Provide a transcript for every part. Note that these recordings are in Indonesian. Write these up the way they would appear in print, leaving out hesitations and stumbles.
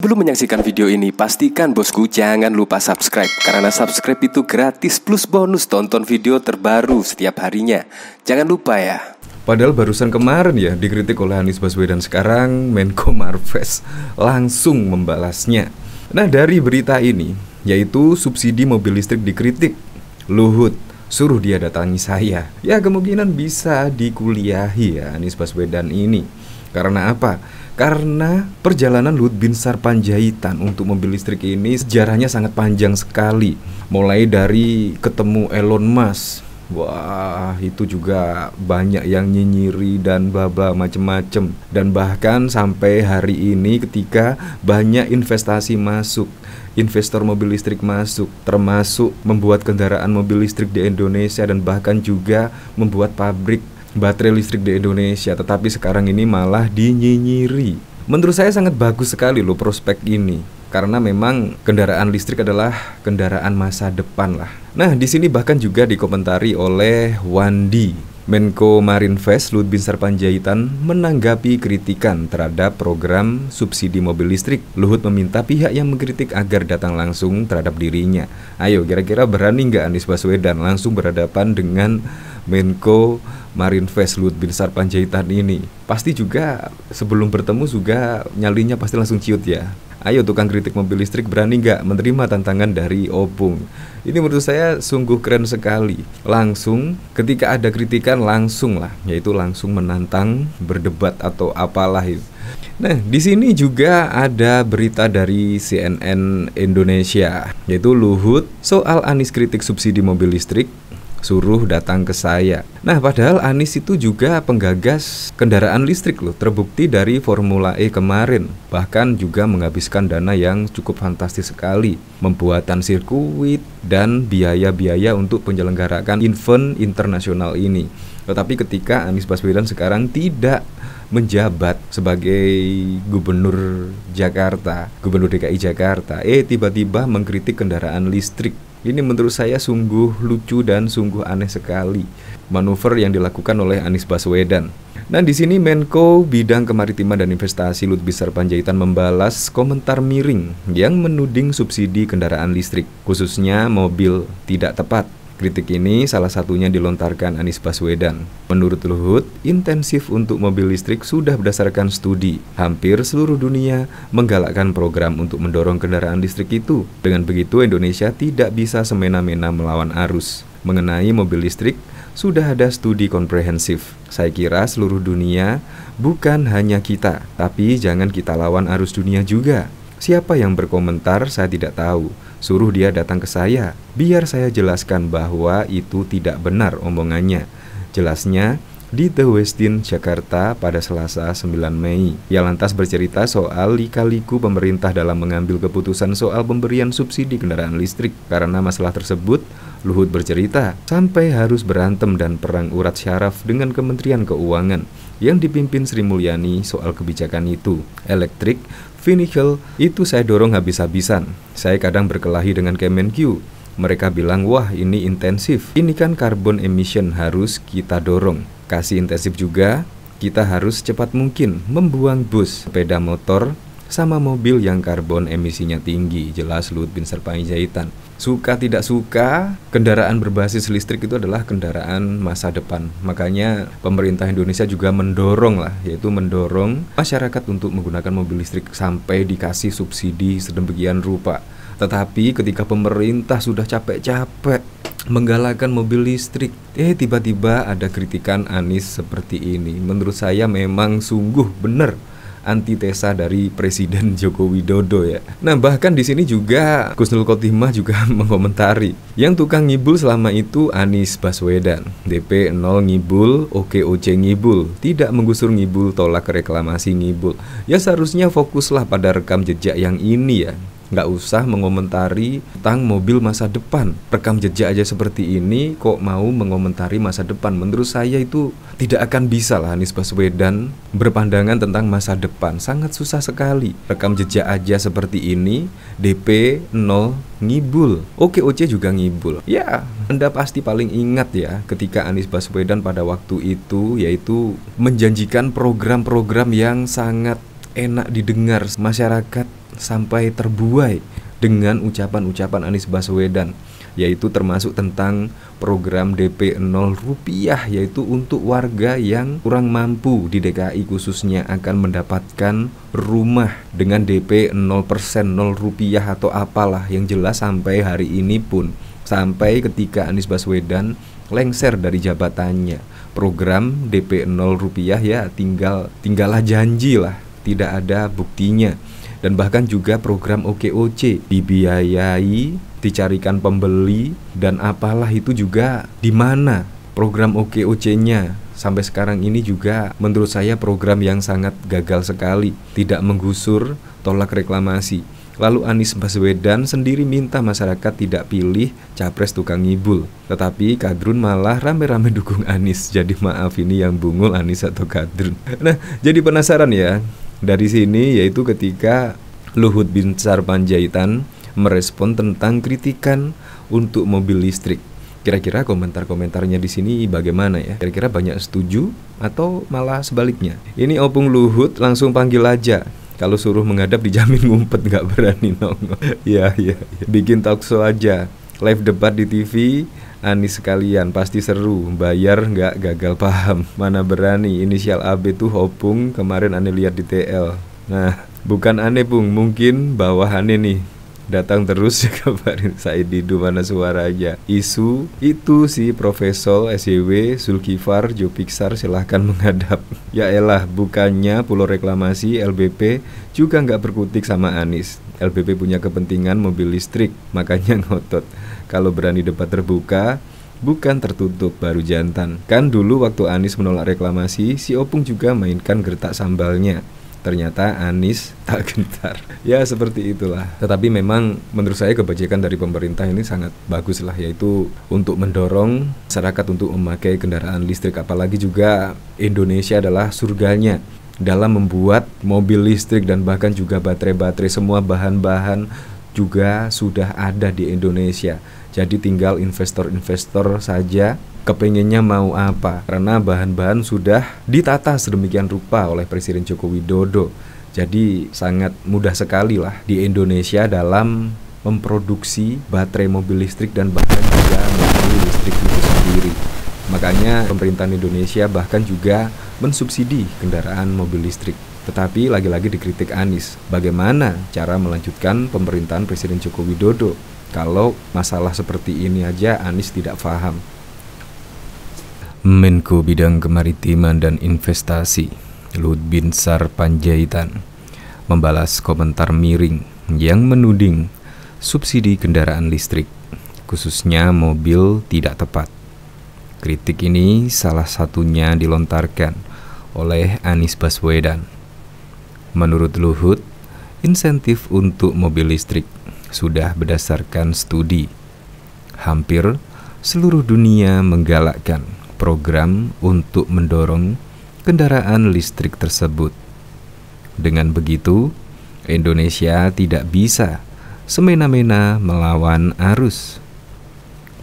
Sebelum menyaksikan video ini, pastikan bosku jangan lupa subscribe. Karena subscribe itu gratis plus bonus tonton video terbaru setiap harinya. Jangan lupa ya. Padahal barusan kemarin ya dikritik oleh Anies Baswedan, sekarang Menko Marves langsung membalasnya. Nah, dari berita ini, yaitu subsidi mobil listrik dikritik, Luhut suruh dia datangi saya. Ya kemungkinan bisa dikuliahi ya Anies Baswedan ini. Karena apa? Karena perjalanan Luhut Binsar Panjaitan untuk mobil listrik ini sejarahnya sangat panjang sekali. Mulai dari ketemu Elon Musk, wah itu juga banyak yang nyinyiri dan baba macem-macem. Dan bahkan sampai hari ini ketika banyak investasi masuk, investor mobil listrik masuk, termasuk membuat kendaraan mobil listrik di Indonesia dan bahkan juga membuat pabrik baterai listrik di Indonesia, tetapi sekarang ini malah dinyinyiri. Menurut saya sangat bagus sekali loh prospek ini, karena memang kendaraan listrik adalah kendaraan masa depan lah. Nah, di sini bahkan juga dikomentari oleh Wandi. Menko Marinvest Luhut Binsar Panjaitan menanggapi kritikan terhadap program subsidi mobil listrik. Luhut meminta pihak yang mengkritik agar datang langsung terhadap dirinya. Ayo, kira-kira berani nggak Anies Baswedan langsung berhadapan dengan Menko Marinvest Luhut Binsar Panjaitan ini? Pasti juga sebelum bertemu juga nyalinya pasti langsung ciut ya. Ayo tukang kritik mobil listrik, berani nggak menerima tantangan dari Opung? Ini menurut saya sungguh keren sekali. Langsung ketika ada kritikan langsung lah, yaitu langsung menantang, berdebat atau apalah itu. Nah, di sini juga ada berita dari CNN Indonesia, yaitu Luhut soal Anies kritik subsidi mobil listrik, suruh datang ke saya. Nah, padahal Anies itu juga penggagas kendaraan listrik loh, terbukti dari Formula E kemarin. Bahkan juga menghabiskan dana yang cukup fantastis sekali, pembuatan sirkuit dan biaya-biaya untuk penyelenggaraan event internasional ini. Tetapi ketika Anies Baswedan sekarang tidak menjabat sebagai gubernur Jakarta, gubernur DKI Jakarta, tiba-tiba mengkritik kendaraan listrik. Ini menurut saya sungguh lucu dan sungguh aneh sekali manuver yang dilakukan oleh Anies Baswedan. Nah, di sini Menko Bidang Kemaritiman dan Investasi Luhut Binsar Panjaitan membalas komentar miring yang menuding subsidi kendaraan listrik, khususnya mobil, tidak tepat. Kritik ini salah satunya dilontarkan Anies Baswedan. Menurut Luhut, intensif untuk mobil listrik sudah berdasarkan studi. Hampir seluruh dunia menggalakkan program untuk mendorong kendaraan listrik itu. Dengan begitu, Indonesia tidak bisa semena-mena melawan arus. Mengenai mobil listrik, sudah ada studi komprehensif. Saya kira seluruh dunia, bukan hanya kita, tapi jangan kita lawan arus dunia juga. Siapa yang berkomentar saya tidak tahu. Suruh dia datang ke saya, biar saya jelaskan bahwa itu tidak benar omongannya. Jelasnya di The Westin, Jakarta pada Selasa 9 Mei. Ia lantas bercerita soal lika-liku pemerintah dalam mengambil keputusan soal pemberian subsidi kendaraan listrik. Karena masalah tersebut, Luhut bercerita sampai harus berantem dan perang urat syaraf dengan Kementerian Keuangan yang dipimpin Sri Mulyani soal kebijakan itu. Elektrik vehicle itu saya dorong habis-habisan. Saya kadang berkelahi dengan Kemenq. Mereka bilang, wah ini intensif, ini kan carbon emission harus kita dorong. Kasih intensif juga, kita harus cepat mungkin membuang bus, sepeda motor, sama mobil yang karbon emisinya tinggi. Jelas Luhut Binsar Panjaitan. Suka tidak suka, kendaraan berbasis listrik itu adalah kendaraan masa depan. Makanya pemerintah Indonesia juga mendorong lah, yaitu mendorong masyarakat untuk menggunakan mobil listrik sampai dikasih subsidi sedemikian rupa. Tetapi ketika pemerintah sudah capek-capek menggalakkan mobil listrik, tiba-tiba ada kritikan Anies seperti ini. Menurut saya memang sungguh benar antitesa dari Presiden Joko Widodo ya. Nah, bahkan di sini juga Husnul Khotimah juga mengomentari, yang tukang ngibul selama itu Anies Baswedan. DP 0 ngibul, OKOC ngibul, tidak menggusur ngibul, tolak reklamasi ngibul. Ya seharusnya fokuslah pada rekam jejak yang ini ya. Nggak usah mengomentari tentang mobil masa depan. Rekam jejak aja seperti ini kok mau mengomentari masa depan. Menurut saya itu tidak akan bisa lah Anies Baswedan berpandangan tentang masa depan. Sangat susah sekali. Rekam jejak aja seperti ini, DP 0 ngibul, OKOC juga ngibul. Ya, Anda pasti paling ingat ya ketika Anies Baswedan pada waktu itu yaitu menjanjikan program-program yang sangat enak didengar, masyarakat sampai terbuai dengan ucapan-ucapan Anies Baswedan, yaitu termasuk tentang program DP 0 rupiah, yaitu untuk warga yang kurang mampu di DKI khususnya akan mendapatkan rumah dengan DP 0%, 0 rupiah atau apalah. Yang jelas sampai hari ini pun, sampai ketika Anies Baswedan lengser dari jabatannya, program DP 0 rupiah ya tinggallah janji lah, tidak ada buktinya. Dan bahkan juga program OKOC dibiayai, dicarikan pembeli, dan apalah itu juga di mana program OKOC-nya. Sampai sekarang ini juga menurut saya program yang sangat gagal sekali, tidak menggusur, tolak reklamasi. Lalu Anies Baswedan sendiri minta masyarakat tidak pilih capres tukang ngibul, tetapi Kadrun malah rame-rame dukung Anies. Jadi maaf, ini yang bungul Anies atau Kadrun? Nah, jadi penasaran ya dari sini, yaitu ketika Luhut Binsar Panjaitan merespon tentang kritikan untuk mobil listrik. Kira-kira komentar-komentarnya di sini bagaimana ya? Kira-kira banyak setuju atau malah sebaliknya? Ini Opung Luhut langsung panggil aja. Kalau suruh menghadap dijamin ngumpet, gak berani nongol. Ya. Bikin talkshow aja, live debat di TV. Anies sekalian, pasti seru, bayar nggak gagal paham. Mana berani, inisial AB tuh Opung, kemarin aneh lihat di TL. Nah, bukan aneh Bung, mungkin bawahannya nih datang terus kabarin Said Didu mana suaranya. Isu itu si Profesor SYW, Zulkifar, Joe Pixar silahkan menghadap. Ya elah, bukannya Pulau Reklamasi, LBP juga nggak berkutik sama Anies. LBP punya kepentingan mobil listrik, makanya ngotot. Kalau berani debat terbuka, bukan tertutup, baru jantan. Kan dulu waktu Anies menolak reklamasi, si Opung juga mainkan gertak sambalnya. Ternyata Anies tak gentar. Ya seperti itulah. Tetapi memang menurut saya kebijakan dari pemerintah ini sangat bagus lah, yaitu untuk mendorong masyarakat untuk memakai kendaraan listrik. Apalagi juga Indonesia adalah surganya dalam membuat mobil listrik dan bahkan juga baterai-baterai. Semua bahan-bahan juga sudah ada di Indonesia. Jadi tinggal investor-investor saja kepengennya mau apa, karena bahan-bahan sudah ditata sedemikian rupa oleh Presiden Joko Widodo. Jadi sangat mudah sekali lah di Indonesia dalam memproduksi baterai mobil listrik dan bahkan juga mobil listrik itu sendiri. Makanya pemerintahan Indonesia bahkan juga mensubsidi kendaraan mobil listrik. Tetapi lagi-lagi dikritik Anies, bagaimana cara melanjutkan pemerintahan Presiden Joko Widodo kalau masalah seperti ini aja Anies tidak paham. Menko Bidang Kemaritiman dan Investasi Luhut Binsar Panjaitan membalas komentar miring yang menuding subsidi kendaraan listrik, khususnya mobil, tidak tepat. Kritik ini salah satunya dilontarkan oleh Anies Baswedan. Menurut Luhut, insentif untuk mobil listrik sudah berdasarkan studi. Hampir seluruh dunia menggalakkan program untuk mendorong kendaraan listrik tersebut. Dengan begitu, Indonesia tidak bisa semena-mena melawan arus.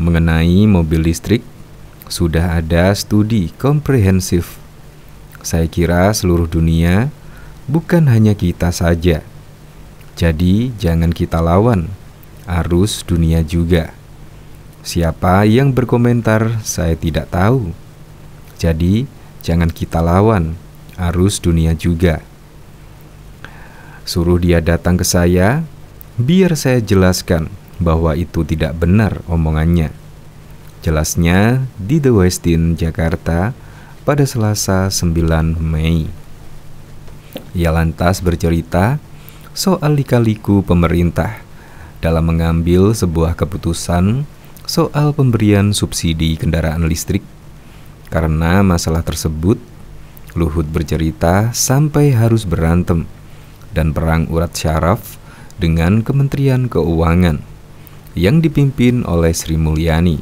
Mengenai mobil listrik, sudah ada studi komprehensif. Saya kira seluruh dunia, bukan hanya kita saja. Jadi jangan kita lawan arus dunia juga. Siapa yang berkomentar saya tidak tahu. Jadi jangan kita lawan arus dunia juga. Suruh dia datang ke saya, biar saya jelaskan bahwa itu tidak benar omongannya. Jelasnya di The Westin, Jakarta pada Selasa 9 Mei. Ia lantas bercerita soal lika-liku pemerintah dalam mengambil sebuah keputusan soal pemberian subsidi kendaraan listrik. Karena masalah tersebut, Luhut bercerita sampai harus berantem dan perang urat syaraf dengan Kementerian Keuangan yang dipimpin oleh Sri Mulyani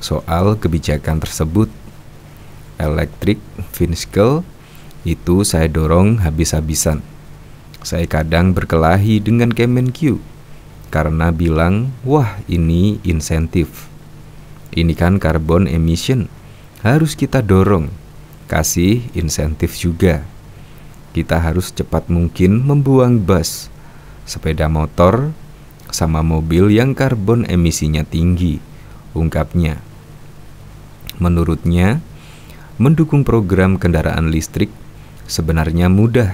soal kebijakan tersebut. Elektrik Finskel itu saya dorong habis-habisan. Saya kadang berkelahi dengan Kemenq karena bilang, wah ini insentif. Ini kan carbon emission, harus kita dorong, kasih insentif juga. Kita harus cepat mungkin membuang bus. sepeda motor, sama mobil yang karbon emisinya tinggi, ungkapnya. Menurutnya, mendukung program kendaraan listrik sebenarnya mudah,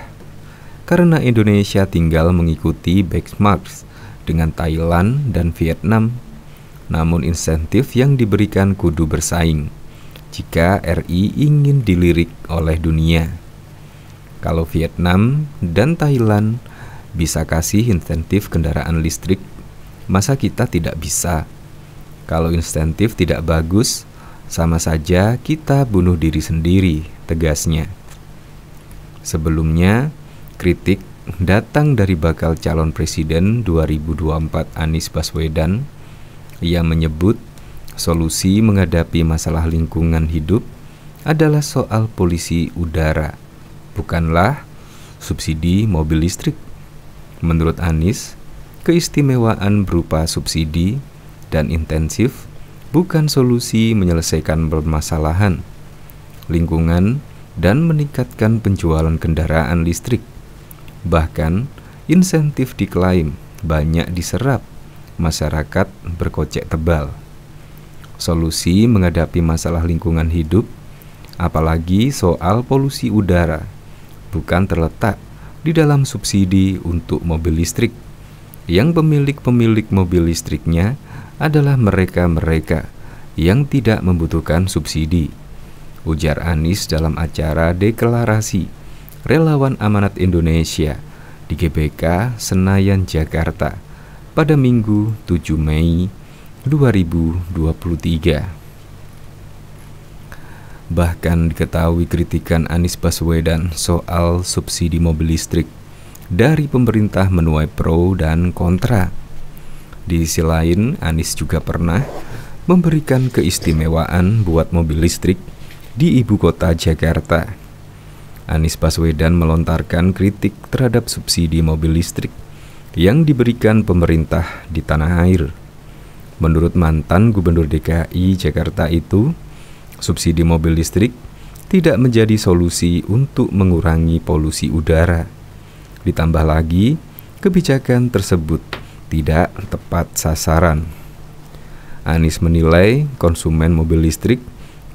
karena Indonesia tinggal mengikuti benchmark dengan Thailand dan Vietnam. Namun insentif yang diberikan kudu bersaing jika RI ingin dilirik oleh dunia. Kalau Vietnam dan Thailand bisa kasih insentif kendaraan listrik, masa kita tidak bisa? Kalau insentif tidak bagus, sama saja kita bunuh diri sendiri, tegasnya. Sebelumnya, kritik datang dari bakal calon presiden 2024 Anies Baswedan. Ia menyebut solusi menghadapi masalah lingkungan hidup adalah soal polusi udara, bukanlah subsidi mobil listrik. Menurut Anies, keistimewaan berupa subsidi dan intensif bukan solusi menyelesaikan permasalahan lingkungan dan meningkatkan penjualan kendaraan listrik. Bahkan, insentif diklaim banyak diserap masyarakat berkocek tebal. Solusi menghadapi masalah lingkungan hidup, apalagi soal polusi udara, bukan terletak di dalam subsidi untuk mobil listrik, yang pemilik mobil listriknya adalah mereka-mereka yang tidak membutuhkan subsidi, ujar Anies dalam acara deklarasi Relawan Amanat Indonesia di GBK Senayan, Jakarta pada Minggu 7 Mei 2023. Bahkan diketahui kritikan Anies Baswedan soal subsidi mobil listrik dari pemerintah menuai pro dan kontra. Di sisi lain, Anies juga pernah memberikan keistimewaan buat mobil listrik di ibu kota Jakarta. Anies Baswedan melontarkan kritik terhadap subsidi mobil listrik yang diberikan pemerintah di tanah air. Menurut mantan Gubernur DKI Jakarta itu, subsidi mobil listrik tidak menjadi solusi untuk mengurangi polusi udara. Ditambah lagi, kebijakan tersebut tidak tepat sasaran. Anies menilai konsumen mobil listrik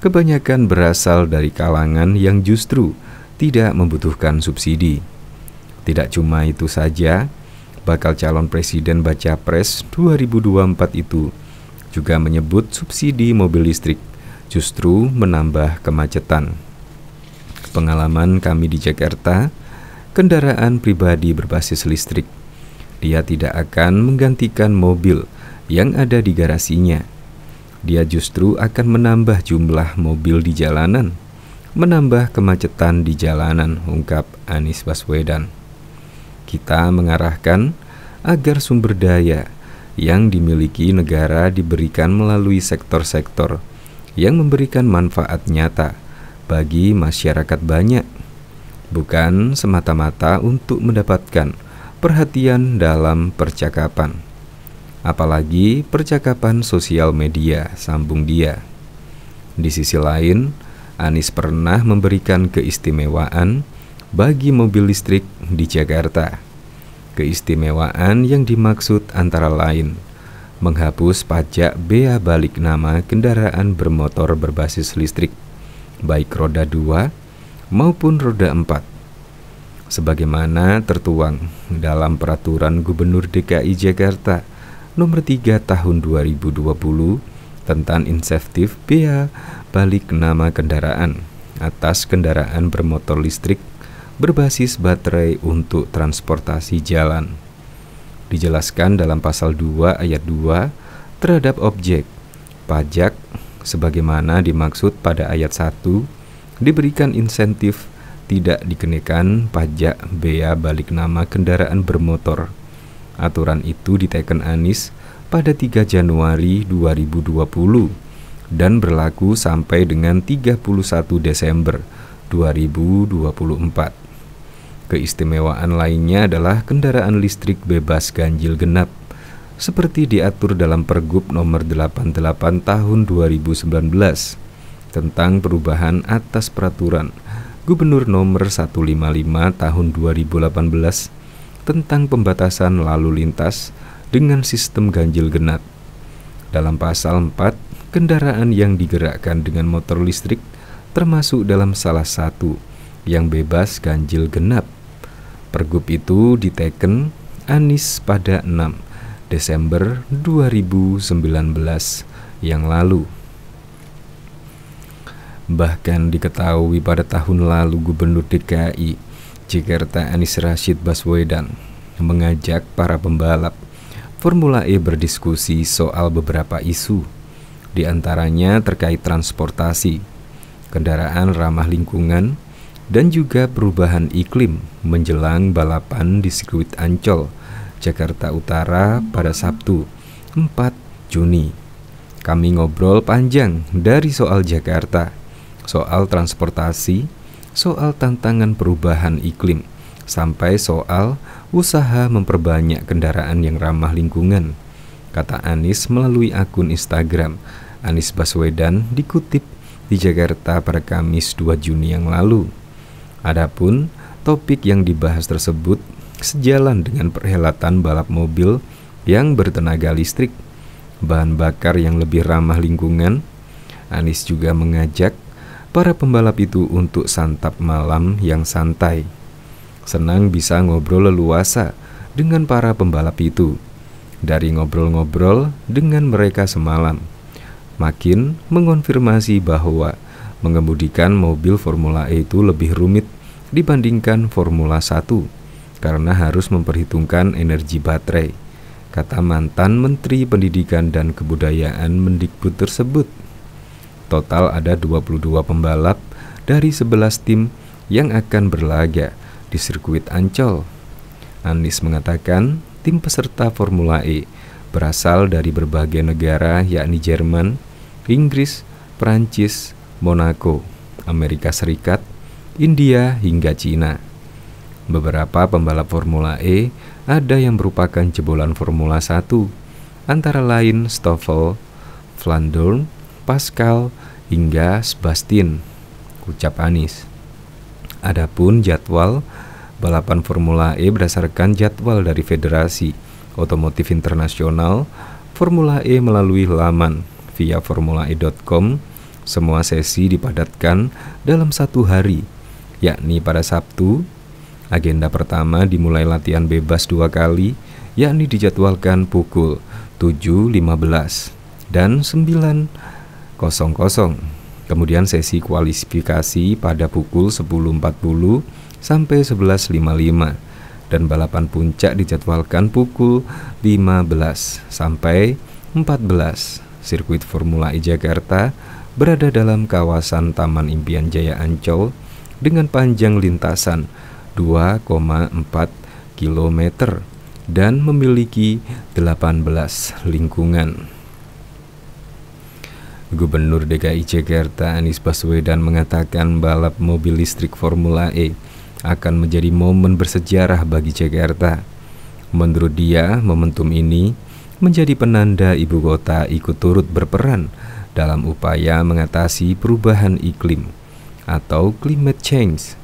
kebanyakan berasal dari kalangan yang justru tidak membutuhkan subsidi. Tidak cuma itu saja, bakal calon presiden baca pres 2024 itu juga menyebut subsidi mobil listrik justru menambah kemacetan. Pengalaman kami di Jakarta, kendaraan pribadi berbasis listrik. Dia tidak akan menggantikan mobil yang ada di garasinya. Dia justru akan menambah jumlah mobil di jalanan, menambah kemacetan di jalanan, ungkap Anies Baswedan. Kita mengarahkan agar sumber daya yang dimiliki negara diberikan melalui sektor-sektor yang memberikan manfaat nyata bagi masyarakat banyak, bukan semata-mata untuk mendapatkan perhatian dalam percakapan, apalagi percakapan sosial media, sambung dia. Di sisi lain, Anies pernah memberikan keistimewaan bagi mobil listrik di Jakarta. Keistimewaan yang dimaksud antara lain menghapus pajak bea balik nama kendaraan bermotor berbasis listrik, baik roda 2 maupun roda 4, sebagaimana tertuang dalam Peraturan Gubernur DKI Jakarta Nomor 3 Tahun 2020 tentang insentif bea balik nama kendaraan atas kendaraan bermotor listrik berbasis baterai untuk transportasi jalan. Dijelaskan dalam pasal 2 ayat 2 terhadap objek pajak sebagaimana dimaksud pada ayat 1, diberikan insentif tidak dikenakan pajak bea balik nama kendaraan bermotor. Aturan itu diteken Anies pada 3 Januari 2020 dan berlaku sampai dengan 31 Desember 2024. Keistimewaan lainnya adalah kendaraan listrik bebas ganjil genap, seperti diatur dalam Pergub Nomor 88 Tahun 2019 tentang perubahan atas Peraturan Gubernur Nomor 155 Tahun 2018 tentang pembatasan lalu lintas dengan sistem ganjil genap. Dalam pasal 4, kendaraan yang digerakkan dengan motor listrik termasuk dalam salah satu yang bebas ganjil genap. Pergub itu diteken Anies pada 6 Desember 2019 yang lalu. Bahkan diketahui pada tahun lalu Gubernur DKI Jakarta Anies Rashid Baswedan mengajak para pembalap Formula E berdiskusi soal beberapa isu, di antaranya terkait transportasi, kendaraan ramah lingkungan, dan juga perubahan iklim menjelang balapan di sirkuit Ancol, Jakarta Utara pada Sabtu 4 Juni. Kami ngobrol panjang dari soal Jakarta, soal transportasi, soal tantangan perubahan iklim, sampai soal usaha memperbanyak kendaraan yang ramah lingkungan, kata Anies melalui akun Instagram Anies Baswedan dikutip di Jakarta pada Kamis 2 Juni yang lalu. Adapun topik yang dibahas tersebut sejalan dengan perhelatan balap mobil yang bertenaga listrik, bahan bakar yang lebih ramah lingkungan. Anies juga mengajak para pembalap itu untuk santap malam yang santai. Senang bisa ngobrol leluasa dengan para pembalap itu. Dari ngobrol-ngobrol dengan mereka semalam, makin mengonfirmasi bahwa mengemudikan mobil Formula E itu lebih rumit dibandingkan Formula 1 karena harus memperhitungkan energi baterai, kata mantan Menteri Pendidikan dan Kebudayaan Mendikbud tersebut. Total ada 22 pembalap dari 11 tim yang akan berlaga di sirkuit Ancol. Anies mengatakan tim peserta Formula E berasal dari berbagai negara yakni Jerman, Inggris, Prancis, Monaco, Amerika Serikat, India hingga Cina. Beberapa pembalap Formula E ada yang merupakan jebolan Formula 1, antara lain Stoffel, Vandoorne, Pascal, hingga Sebastian, ucap Anies. Adapun jadwal balapan Formula E berdasarkan jadwal dari Federasi Otomotif Internasional Formula E melalui laman via formulae.com. Semua sesi dipadatkan dalam satu hari, yakni pada Sabtu. Agenda pertama dimulai latihan bebas 2 kali, yakni dijadwalkan pukul 7.15 dan 9.00. Kemudian sesi kualifikasi pada pukul 10.40 sampai 11.55 dan balapan puncak dijadwalkan pukul 15 sampai 14. Sirkuit Formula E Jakarta berada dalam kawasan Taman Impian Jaya Ancol dengan panjang lintasan 2,4 km dan memiliki 18 lingkungan. Gubernur DKI Jakarta Anies Baswedan mengatakan balap mobil listrik Formula E akan menjadi momen bersejarah bagi Jakarta. Menurut dia, momentum ini menjadi penanda ibu kota ikut turut berperan dalam upaya mengatasi perubahan iklim atau climate change.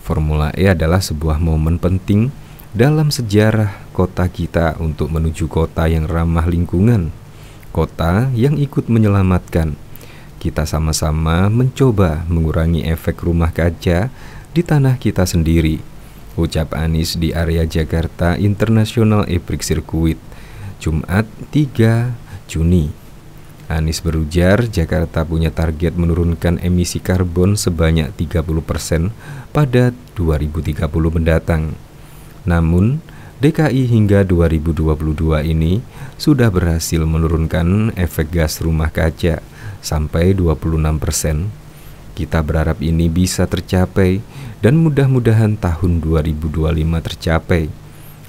Formula E adalah sebuah momen penting dalam sejarah kota kita untuk menuju kota yang ramah lingkungan, kota yang ikut menyelamatkan. Kita sama-sama mencoba mengurangi efek rumah kaca di tanah kita sendiri, ucap Anies di area Jakarta International E-Prix Circuit, Jumat 3 Juni. Anies berujar Jakarta punya target menurunkan emisi karbon sebanyak 30% pada 2030 mendatang. Namun, DKI hingga 2022 ini sudah berhasil menurunkan efek gas rumah kaca sampai 26%. Kita berharap ini bisa tercapai dan mudah-mudahan tahun 2025 tercapai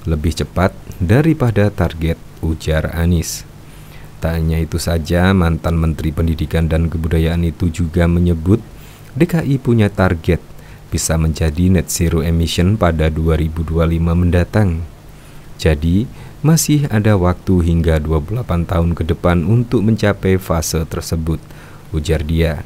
lebih cepat daripada target, ujar Anies. Tak hanya itu saja, mantan Menteri Pendidikan dan Kebudayaan itu juga menyebut DKI punya target bisa menjadi net zero emission pada 2025 mendatang. Jadi, masih ada waktu hingga 28 tahun ke depan untuk mencapai fase tersebut, ujar dia.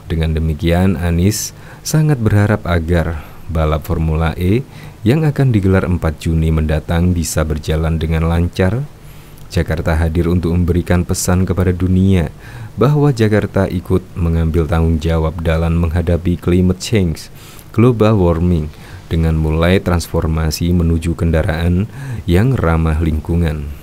Dengan demikian, Anies sangat berharap agar balap Formula E yang akan digelar 4 Juni mendatang bisa berjalan dengan lancar, Jakarta hadir untuk memberikan pesan kepada dunia bahwa Jakarta ikut mengambil tanggung jawab dalam menghadapi climate change, global warming, dengan mulai transformasi menuju kendaraan yang ramah lingkungan.